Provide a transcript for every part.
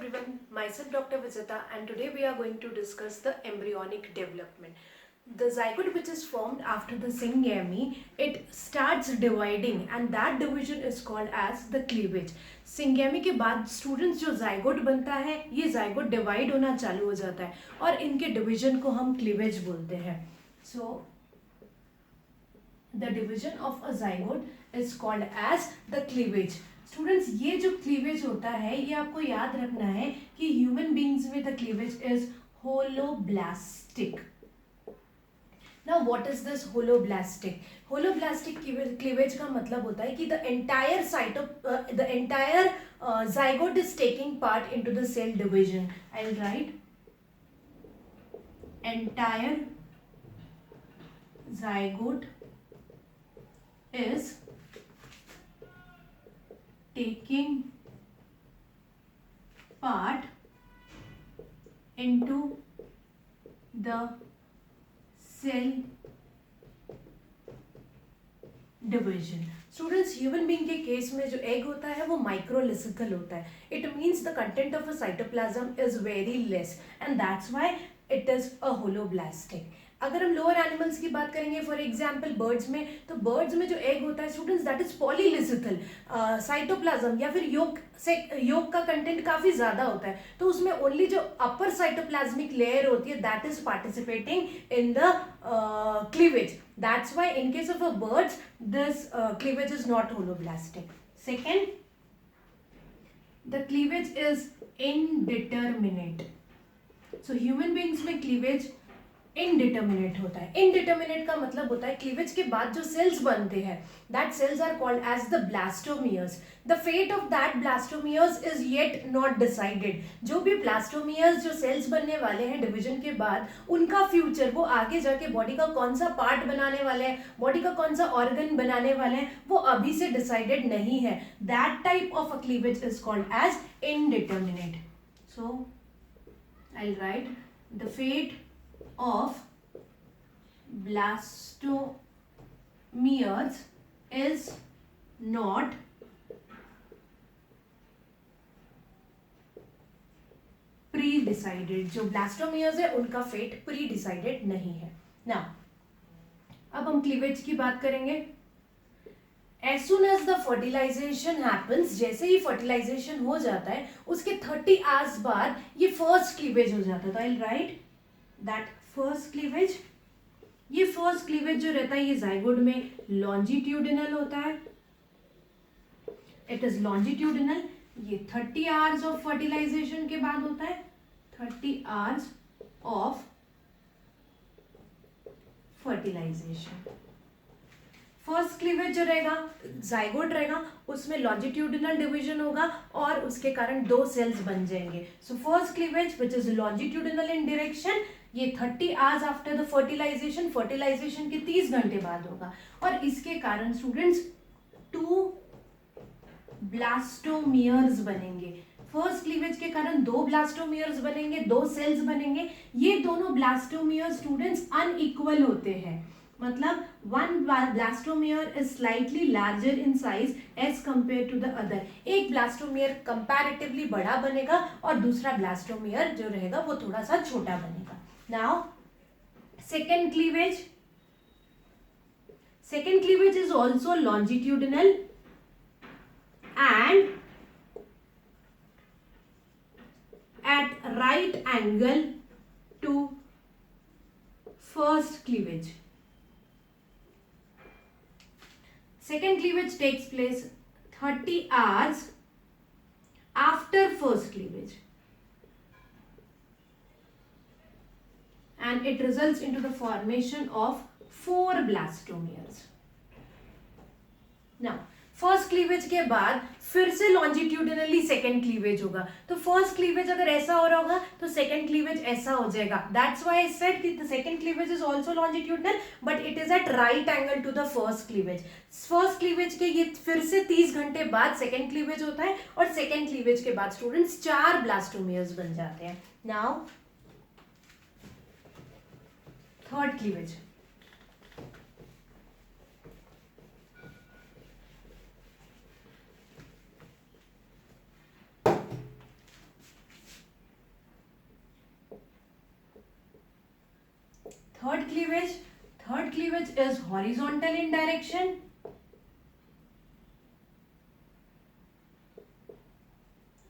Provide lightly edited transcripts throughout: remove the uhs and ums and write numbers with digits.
everyone, myself Dr. Vijita, and today we are going to discuss the embryonic development. The zygote which is formed after the syngamy, it starts dividing and that division is called as the cleavage. syngamy के बाद students जो zygote बनता है ये zygote divide होना चालू हो जाता है और इनके डिवीजन को हम क्लीवेज बोलते हैं. सो the division of a zygote is called as the cleavage. Students ये जो क्लीवेज होता है ये आपको याद रखना है कि ह्यूमन बींग्स में the cleavage is holoblastic. Now what is this holoblastic? Holoblastic cleavage का मतलब होता है कि the entire zygote is taking part into the cell division. I'll write entire zygote is taking part into the cell division. Students human being के case में जो egg होता है वो माइक्रोलिसिकल होता है. It means the content of a cytoplasm is very less and that's why it is a holoblastic. अगर हम लोअर एनिमल्स की बात करेंगे फॉर एग्जाम्पल बर्ड्स में, तो बर्ड्स में जो एग होता है स्टूडेंट्स दैट इज पॉलीलिसिकल. साइटोप्लाज्म या फिर योग का कंटेंट काफी ज्यादा होता है, तो उसमें ओनली जो अपर साइटोप्लाज्मिक लेयर होती है that is participating in the cleavage. That's why in case of a bird's this cleavage is not holoblastic. Second, the cleavage is indeterminate. So human beings में क्लीवेज इनडिटर्मिनेट होता है. Indeterminate का मतलब होता है cleavage के बाद जो सेल्स बनते हैं that cells are called as the blastomeres. The fate of that blastomeres is yet not decided. जो भी ब्लास्टोमियर्स जो सेल्स बनने वाले हैं डिवीजन के बाद, उनका फ्यूचर, वो आगे जाके बॉडी का कौन सा पार्ट बनाने वाले हैं, बॉडी का कौन सा ऑर्गन बनाने वाले हैं, वो अभी से डिसाइडेड नहीं है. That type of a cleavage is called as indeterminate. So I will write the fate of blastomeres is not pre-decided. जो ब्लास्टोमियर्स है उनका फेट प्री डिसाइडेड नहीं है. नाउ अब हम क्लीवेज की बात करेंगे. As soon as the fertilization happens, जैसे ही fertilization हो जाता है उसके 30 hours बाद ये फर्स्ट क्लीवेज हो जाता है. तो I'll write that first cleavage. ये फर्स्ट क्लीवेज जो रहता है ये जाइगोट में लॉन्जिट्यूडिनल होता है. It is longitudinal. ये 30 आवर्स ऑफ फर्टिलाइजेशन के बाद होता है. 30 hours of fertilisation. First cleavage जो रहेगा जाइगोट रहेगा उसमें लॉन्जिट्यूडिनल डिवीजन होगा और उसके कारण दो सेल्स बन जाएंगे. So first cleavage which is longitudinal in direction, ये 30 hours after the fertilisation, fertilisation के 30 घंटे बाद होगा और इसके कारण स्टूडेंट्स 2 ब्लास्टोमियर्स बनेंगे. फर्स्ट क्लीवेज के कारण 2 ब्लास्टोमियर्स बनेंगे, 2 सेल्स बनेंगे. ये दोनों ब्लास्टोमियर्स स्टूडेंट्स अनइक्वल होते हैं. मतलब one blastomer is slightly larger in size as compared to the other. एक ब्लास्टोमियर कंपैरेटिवली बड़ा बनेगा और दूसरा ब्लास्टोमियर जो रहेगा वो थोड़ा सा छोटा बनेगा. Now second cleavage is also longitudinal and at right angle to first cleavage. Second cleavage takes place 30 hours after first cleavage and it results into the formation of 4 blastomeres. Now first cleavage के बाद फिर से लॉन्जिट्यूडिनली second cleavage होगा. तो first cleavage अगर ऐसा हो रहा होगा तो सेकेंड क्लीवेज ऐसा हो जाएगा. दैट्स व्हाई आई सेड कि the second cleavage is also longitudinal but it is at right angle to the first cleavage. First cleavage के ये फिर से 30 घंटे बाद सेकेंड क्लीवेज होता है और सेकेंड क्लीवेज के बाद स्टूडेंट्स 4 ब्लास्टोमियर्स बन जाते हैं. Now third cleavage. third cleavage is horizontal in direction,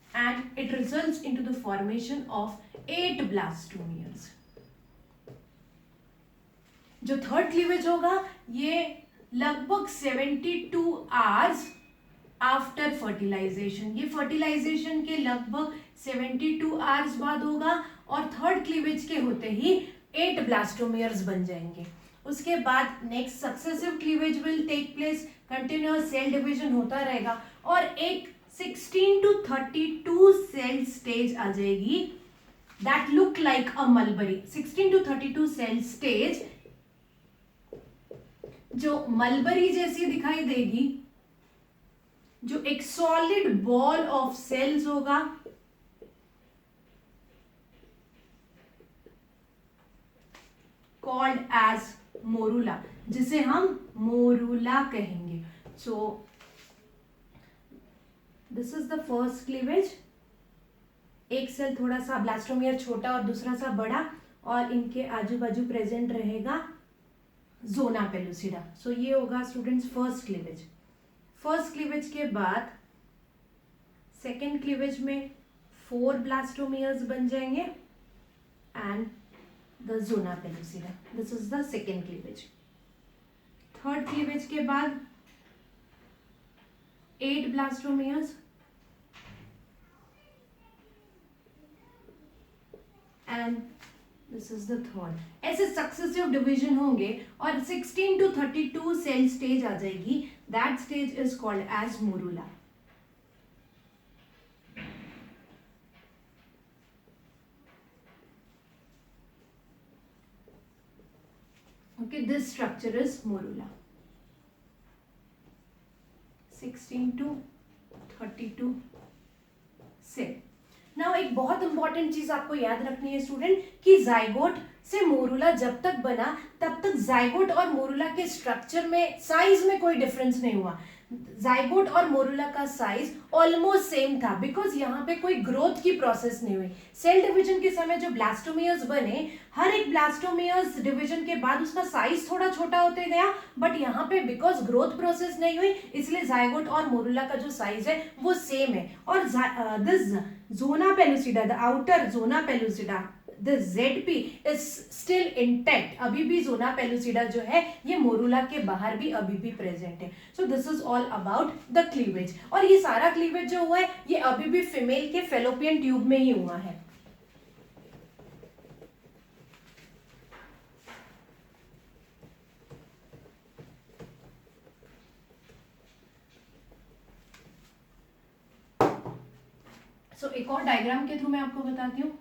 and it results into the formation of 8 blastomeres. जो थर्ड क्लीवेज होगा ये लगभग 72 आवर्स आफ्टर फर्टिलाइजेशन, ये फर्टिलाइजेशन के लगभग 72 आवर्स बाद होगा और थर्ड क्लीवेज के होते ही 8 ब्लास्टोमेयर्स बन जाएंगे. उसके बाद next successive cleavage will take place, continuous cell division होता रहेगा और एक 16 to 32 सेल स्टेज आ जाएगी that look like a mulberry. 16 to 32 cell stage जो मलबरी जैसी दिखाई देगी, जो एक सॉलिड बॉल ऑफ सेल्स होगा, कॉल्ड एज मोरूला, जिसे हम मोरूला कहेंगे. So this is the first cleavage. एक सेल थोड़ा सा ब्लास्टोमियर छोटा और दूसरा सा बड़ा, और इनके आजू बाजू प्रेजेंट रहेगा जोना पेलुसिडा. सो ये होगा students first cleavage. First cleavage के बाद सेकेंड क्लीवेज में 4 ब्लास्टोमियर्स बन जाएंगे and the zona pellucida. This is the second cleavage. Third cleavage के बाद 8 blastomeres and this is the third. ऐसे सक्सेसिव डिवीजन होंगे और 16 to 32 सेल स्टेज आ जाएगी. That stage is called as morula. Okay, this structure is morula. 16 to 32 cell. Now एक बहुत important चीज आपको याद रखनी है स्टूडेंट कि जाइगोट से मोरूला जब तक बना तब तक जाइगोट और मोरूला के स्ट्रक्चर में, साइज में कोई डिफरेंस नहीं हुआ. जाइगोट और मोरूला का साइज ऑलमोस्ट सेम था बिकॉज यहाँ पे कोई ग्रोथ की प्रोसेस नहीं हुई. सेल डिवीजन के समय जो ब्लास्टोमियर्स बने, हर एक ब्लास्टोमियर्स डिवीजन के बाद उसका साइज थोड़ा छोटा होते गया, बट यहाँ पे बिकॉज ग्रोथ प्रोसेस नहीं हुई इसलिए जाइगोट और मोरूला का जो साइज है वो सेम है. और this zona pellucida, the outer zona pellucida, the ZP is still intact. अभी भी जोना पेलुसिडा जो है ये मोरूला के बाहर भी अभी भी प्रेजेंट है. So this is all about the cleavage. और ये सारा क्लीवेज जो हुआ है ये अभी भी फीमेल के फेलोपियन ट्यूब में ही हुआ है. So एक और डायग्राम के थ्रू मैं आपको बताती हूँ.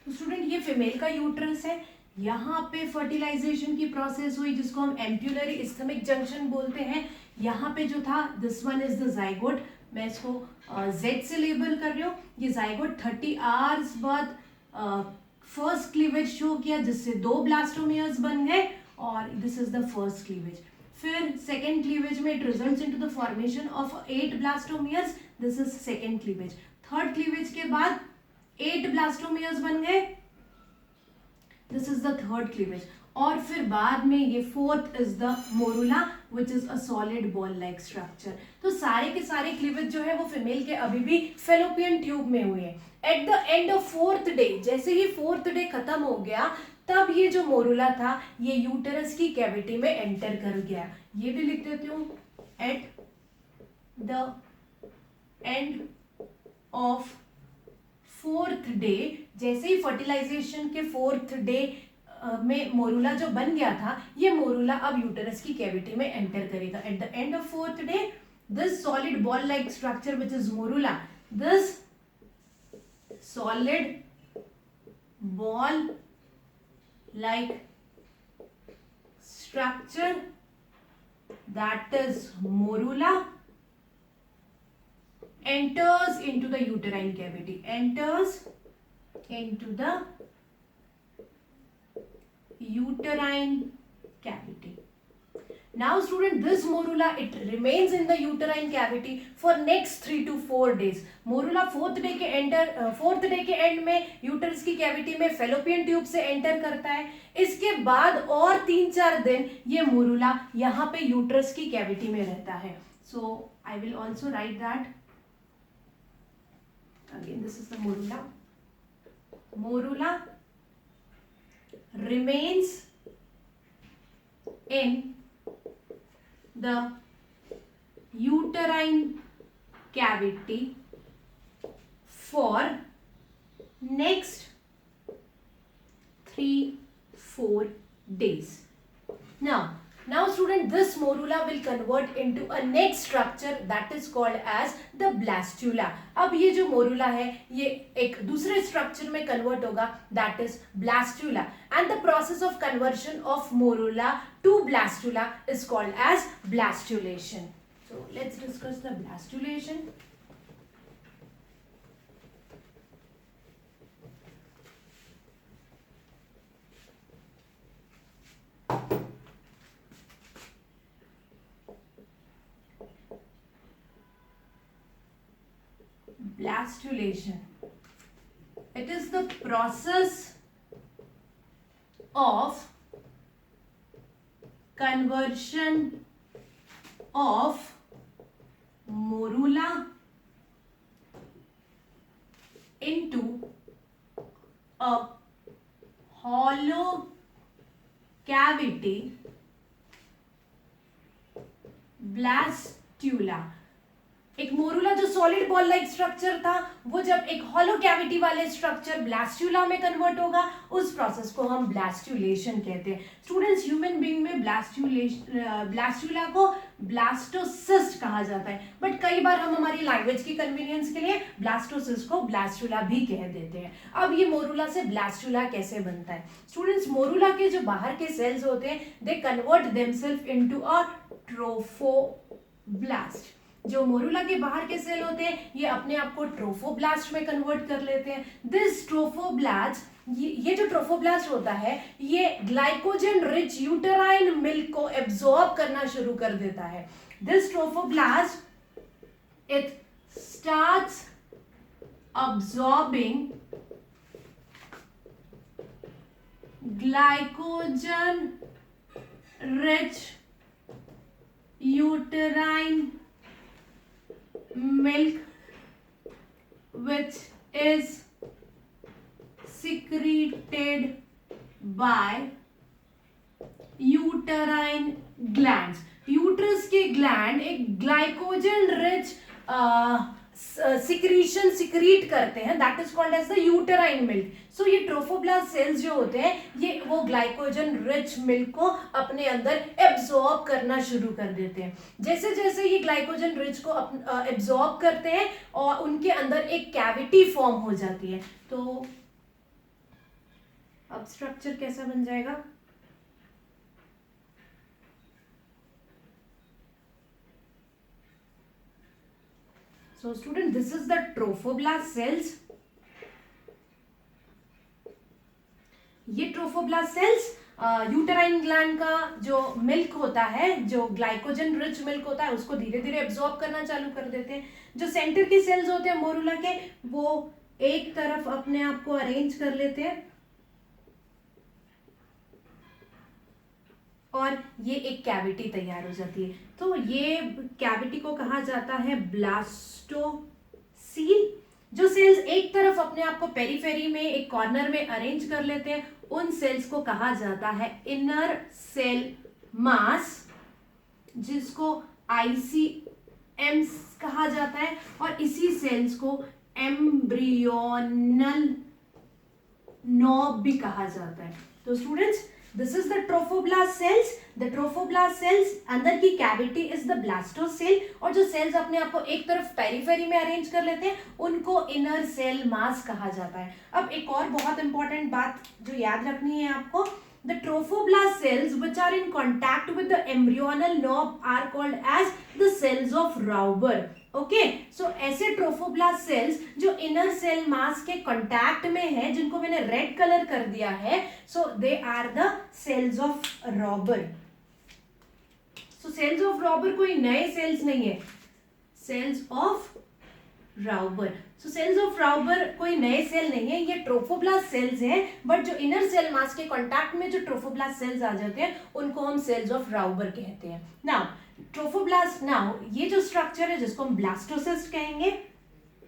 स्टूडेंट ये फीमेल का यूट्रस है, यहाँ पे फर्टिलाइजेशन की प्रोसेस हुई जिसको हम एम्प्यूलरी इस्थमिक जंक्शन बोलते हैं. यहाँ पे जो था this one is the zygote. मैं इसको Z से लेबल कर रही हूँ. ये जाइगोट 30 आवर्स बाद फर्स्ट क्लीवेज शो किया जिससे 2 ब्लास्टोमियर्स बन गए और this is the first cleavage. फिर सेकेंड क्लीवेज में it results into the formation of 8 blastomeres. This is second cleavage. Third cleavage के बाद 8 ब्लास्टोमियर्स बन गए. This is the third cleavage. और फिर बाद में ये fourth is the morula which is a solid ball like structure. तो सारे के सारे क्लीवेज जो है वो फीमेल के अभी भी फेलोपियन ट्यूब में हुए हैं. Eight the end of 4th day, जैसे ही 4th डे खत्म हो गया तब ये जो मोरूला था ये यूटेरस की कैविटी में एंटर कर गया. ये भी लिख देती हूँ. Eight the end of 4th day, जैसे ही फर्टिलाइजेशन के 4th डे में मोरूला जो बन गया था ये मोरूला अब यूटेरस की कैविटी में एंटर करेगा. Eight the end of 4th day this solid ball like structure which is morula, this solid ball like structure that is morula enters into the uterine cavity, enters into the uterine cavity. Now student, this morula, it remains in the uterine cavity for next 3 to 4 days. Morula fourth day के and में uterus की cavity में fallopian tube से enter करता है. इसके बाद और 3-4 दिन ये मोरूला यहाँ पे यूटरस की कैविटी में रहता है. So I will also write that. Again, this is the morula. Morula remains in the uterine cavity for next 3-4 days. Now student, this morula will convert into a next structure that is called as the blastula. अब ये जो morula है ये एक दूसरे structure में convert होगा, that is blastula, and the process of conversion of morula to blastula is called as blastulation. So let's discuss the blastulation. Blastulation. It is the process of conversion of morula into a hollow cavity blastula. एक morula जो solid ball like structure था वो जब एक hollow cavity वाले structure blastula में convert होगा, उस प्रोसेस को हम ब्लास्टुलेशन कहते हैं. स्टूडेंट्स, ह्यूमन बीइंग में ब्लास्टुला को ब्लास्टोसिस्ट कहा जाता है, बट कई बार हम हमारी लैंग्वेज की कन्वीनियंस के लिए ब्लास्टोसिस्ट को ब्लास्टुला भी कह देते हैं. अब ये मोरूला से ब्लास्टुला कैसे बनता है? स्टूडेंट्स, मोरूला के जो बाहर के सेल्स होते हैं they convert themselves into a trophoblast. जो मोरूला के बाहर के सेल होते हैं ये अपने आप को ट्रोफोब्लास्ट में कन्वर्ट कर लेते हैं. दिस ट्रोफोब्लास्ट, ये जो ट्रोफोब्लास्ट होता है ये ग्लाइकोजन रिच यूटेराइन मिल्क को एब्जॉर्ब करना शुरू कर देता है. This trophoblast it starts absorbing glycogen rich uterine milk which is secreted by uterine glands. Uterus के ग्लैंड एक ग्लाइकोजन रिच सिक्रीशन सिक्रीट करते हैं, that is called as the uterine milk. So ये ट्रोफोब्लास्ट सेल्स जो होते हैं ये वो ग्लाइकोजन रिच मिल्क को अपने अंदर एब्जॉर्ब करना शुरू कर देते हैं. जैसे जैसे ये ग्लाइकोजन रिच को एब्जॉर्ब करते हैं और उनके अंदर एक कैविटी फॉर्म हो जाती है. तो अब स्ट्रक्चर कैसा बन जाएगा? So student, this is the trophoblast cells. ये ट्रोफोब्लास्ट सेल्स यूटेराइन ग्लैंड का जो मिल्क होता है, जो ग्लाइकोजन रिच मिल्क होता है, उसको धीरे धीरे एब्जॉर्ब करना चालू कर देते हैं. जो सेंटर के सेल्स होते हैं मोरूला के वो एक तरफ अपने आप को अरेंज कर लेते हैं और ये एक कैविटी तैयार हो जाती है. तो ये कैविटी को कहा जाता है ब्लास्टोसील. जो सेल्स एक तरफ अपने आप को पेरीफेरी में एक कॉर्नर में अरेंज कर लेते हैं उन सेल्स को कहा जाता है इनर सेल मास, जिसको ICM कहा जाता है, और इसी सेल्स को एम्ब्रियोनल नॉब भी कहा जाता है. तो students, this is the trophoblast cells. The trophoblast cells अंदर की कैविटी is the blastocell, और जो सेल्स अपने आप को एक तरफ पेरीफेरी में अरेंज कर लेते हैं उनको इनर सेल मास कहा जाता है. अब एक और बहुत इंपॉर्टेंट बात जो याद रखनी है आपको, the trophoblast cells which are in contact with the embryonal knob are called as the cells of Rauber. Okay, so ऐसे ट्रोफोब्लास्ट सेल्स जो इनर सेल मास के कांटेक्ट में है, जिनको मैंने रेड कलर कर दिया है, so they are the cells of Rauber. So cells of Rauber कोई नए सेल्स नहीं है, cells of Rauber. So cells of Rauber कोई नए सेल नहीं है, ये ट्रोफोब्लास्ट सेल्स हैं, बट जो इनर सेल मास के कांटेक्ट में जो ट्रोफोब्लास्ट सेल्स आ जाते हैं उनको हम सेल्स ऑफ राउबर कहते हैं। नाउ ट्रोफोब्लास्ट, नाउ ये जो स्ट्रक्चर है जिसको हम ब्लास्टोसिस्ट कहेंगे,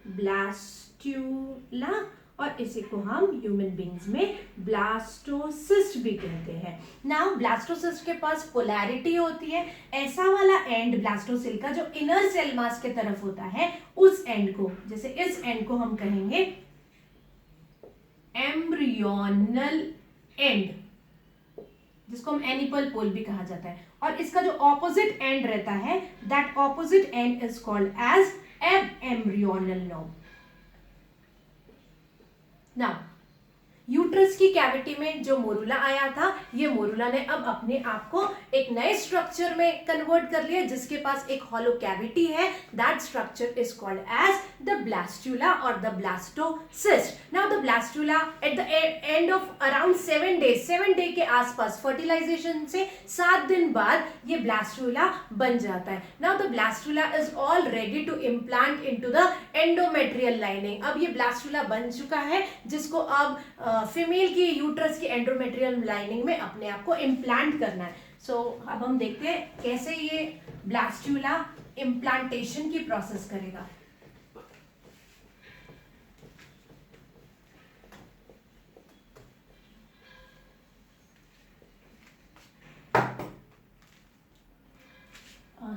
ब्लास्ट्यूला, और इसी को हम ह्यूमन बींग्स में ब्लास्टोसिस्ट भी कहते हैं। नाउ ब्लास्टोसिस्ट के पास पोलैरिटी होती है, ऐसा वाला एंड ब्लास्टोसिल का जो इनर सेल मास के तरफ होता है उस एंड को, जैसे इस एंड को हम कहेंगे एम्ब्रियोनल एंड, जिसको हम एनिपल पोल भी कहा जाता है, और इसका जो ऑपोजिट एंड रहता है that opposite end is called as ab embryonal knob. Now uterus की कैविटी में जो मोरुला आया था, ये मोरुला ने अब अपने आप को एक नए स्ट्रक्चर में कन्वर्ट कर लिया जिसके पास एक हॉलो कैविटी है, that structure is called as the blastula और the blastocyst. Now the blastula at the end of around 7 days, 7 day के आसपास फर्टिलाइजेशन से 7 दिन बाद ये ब्लास्टुला बन जाता है। Now the blastula is all ready to implant into the endometrial lining. अब ये ब्लास्टुला बन चुका है जिसको अब फीमेल की यूट्रस की एंडोमेट्रियल लाइनिंग में अपने आप को इम्प्लांट करना है। सो अब हम देखते हैं कैसे ये ब्लास्टुला इम्प्लांटेशन की प्रोसेस करेगा।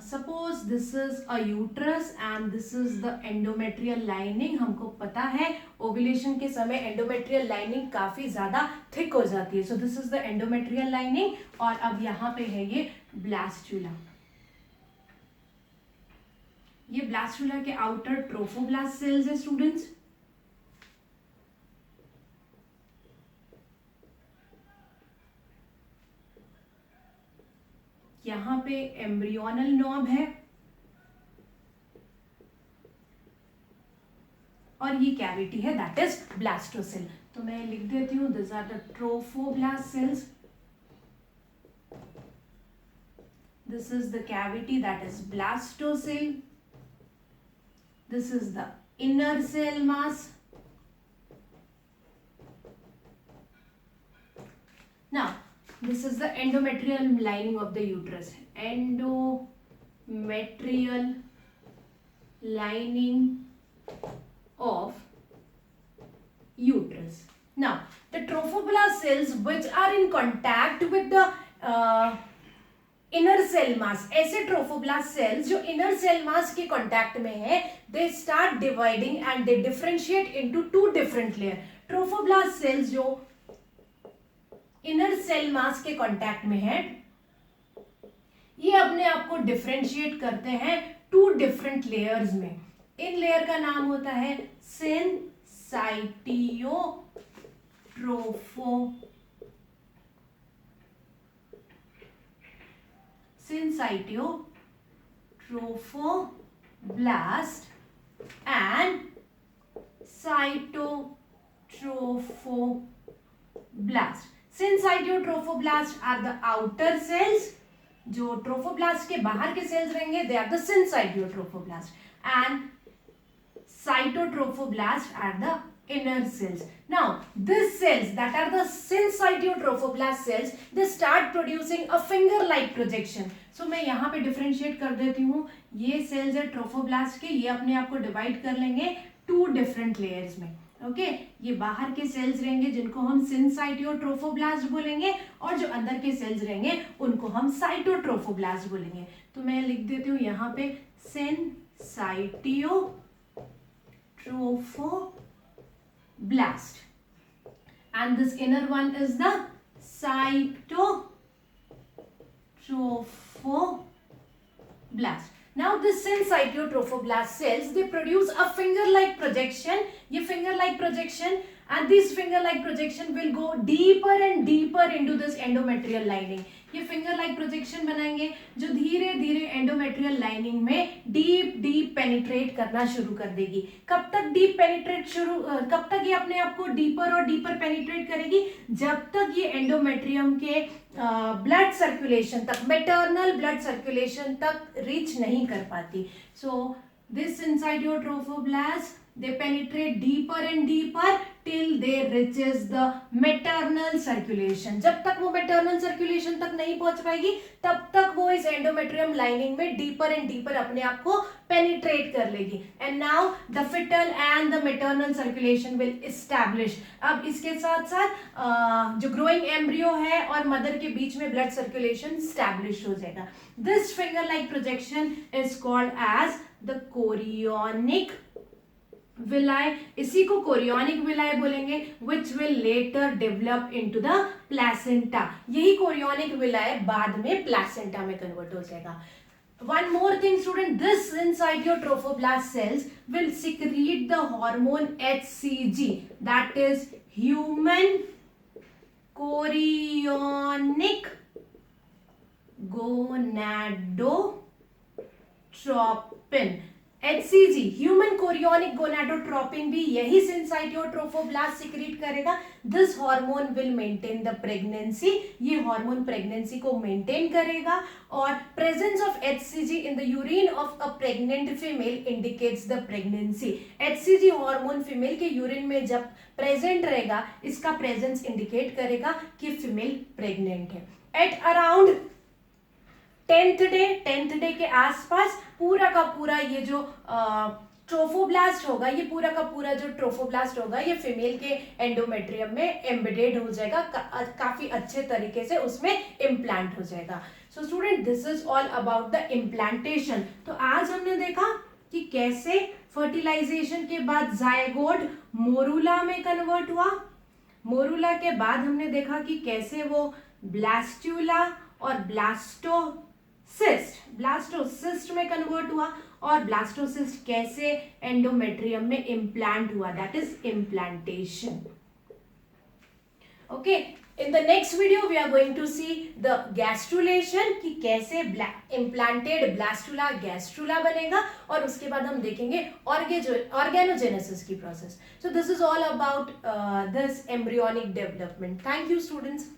Suppose this is a uterus and this is the endometrial lining. हमको पता है ओव्यूलेशन के समय एंडोमेट्रियल लाइनिंग काफी ज्यादा थिक हो जाती है, सो this is the endometrial lining, और अब यहाँ पे है ये ब्लास्टुला। ये ब्लास्टुला के आउटर ट्रोफोब्लास्ट सेल्स है स्टूडेंट्स। यहाँ पे एम्ब्रियोनल नॉब है और ये कैविटी है दैट इज ब्लास्टोसिल। तो मैं लिख देती हूँ this are the trophoblast cells, this is the cavity that is blastocoel, this is the inner cell mass. Now this is the endometrial lining of the uterus, endometrial lining of uterus. Now the trophoblast cells which are in contact with the inner cell mass, ऐसे trophoblast cells जो inner cell mass के contact में है, they start dividing and they differentiate into 2 different layer. trophoblast cells जो inner cell mass के contact में है, ये अपने आप को डिफरेंशिएट करते हैं 2 डिफरेंट लेयर्स में। इन लेयर का नाम होता है syncytiotrophoblast and cytotrophoblast. Syncytiotrophoblast are the outer cells, जो ट्रोफोब्लास्ट के बाहर के सेल्स रहेंगे they are the syncytiotrophoblast, and cytotrophoblast are the inner cells. Now these cells that are the syncytiotrophoblast cells, they start producing a finger like projection. So मैं यहाँ पे differentiate कर देती हूँ, ये cells है ट्रोफोब्लास्ट के, ये अपने आप को divide कर लेंगे 2 different layers में। ओके ये बाहर के सेल्स रहेंगे जिनको हम सिनसाइटियोट्रोफोब्लास्ट बोलेंगे, और जो अंदर के सेल्स रहेंगे उनको हम साइटोट्रोफोब्लास्ट बोलेंगे। तो मैं लिख देती हूँ यहाँ पे सिनसाइटियोट्रोफोब्लास्ट, and this inner one is the cytotrophoblast. Now this syncytiotrophoblast cells, they produce a finger-like projection. ये finger-like projection, and this finger-like projection will go deeper and deeper into this endometrial lining. ये finger like projection बनाएंगे जो धीरे धीरे endometrial lining में deep deep penetrate करना शुरू कर देगी। कब तक डीप पेनिट्रेट कब तक ये अपने आप को डीपर और डीपर पेनिट्रेट करेगी? जब तक ये एंडोमेट्रियम के ब्लड सर्कुलेशन तक, मैटरनल ब्लड सर्कुलेशन तक रीच नहीं कर पाती। So this inside your trophoblast they penetrate deeper and deeper till they reaches the maternal circulation। जब तक वो maternal circulation तक नहीं पहुंच पाएगी तब तक वो इस endometrium lining में deeper and deeper अपने आप को penetrate कर लेगी। and now the fetal and the maternal circulation will establish। अब इसके साथ साथ जो growing embryo है और mother के बीच में blood circulation establish हो जाएगा। this finger like projection is called as the chorionic विलाय, इसी को कोरियोनिक विलाय बोलेंगे, which will later develop into the placenta। यही कोरियोनिक विलाय बाद में प्लेसेंटा में कन्वर्ट हो जाएगा। One more thing student, this inside your trophoblast cells will secrete the hormone HCG, that is human chorionic gonadotropin। HCG human chorionic gonadotropin भी यही सिंसाइटियो trophoblast secrete करेगा। This hormone will maintain the pregnancy, ये hormone pregnancy को maintain करेगा। और presence of HCG in the urine of a pregnant female indicates the pregnancy. HCG hormone female के urine में जब प्रेजेंट रहेगा, इसका प्रेजेंस इंडिकेट करेगा कि फीमेल प्रेग्नेंट है। एट अराउंड 10th डे के आसपास पूरा का पूरा ये जो ट्रोफोब्लास्ट होगा, ये पूरा का पूरा जो ट्रोफोब्लास्ट होगा ये फीमेल के एंडोमेट्रियम में एम्बेडेड हो जाएगा, काफी अच्छे तरीके से उसमें इम्प्लांट हो जाएगा। So student this is all about the implantation. तो आज हमने देखा कि कैसे फर्टिलाइजेशन के बाद जायगोट मोरूला में कन्वर्ट हुआ। मोरूला के बाद हमने देखा कि कैसे वो ब्लास्टुला और ब्लास्टोसिस्ट में कन्वर्ट हुआ, और ब्लास्टोसिस्ट कैसे एंडोमेट्रियम में इम्प्लांट हुआ, that is implantation. Okay, in the next video we are going to see the gastrulation कि कैसे इम्प्लांटेड ब्लास्टुला गैस्ट्रुला बनेगा, और उसके बाद हम देखेंगे ऑर्गेनोजेनेसिस की process. So this is all about this embryonic development. Thank you students.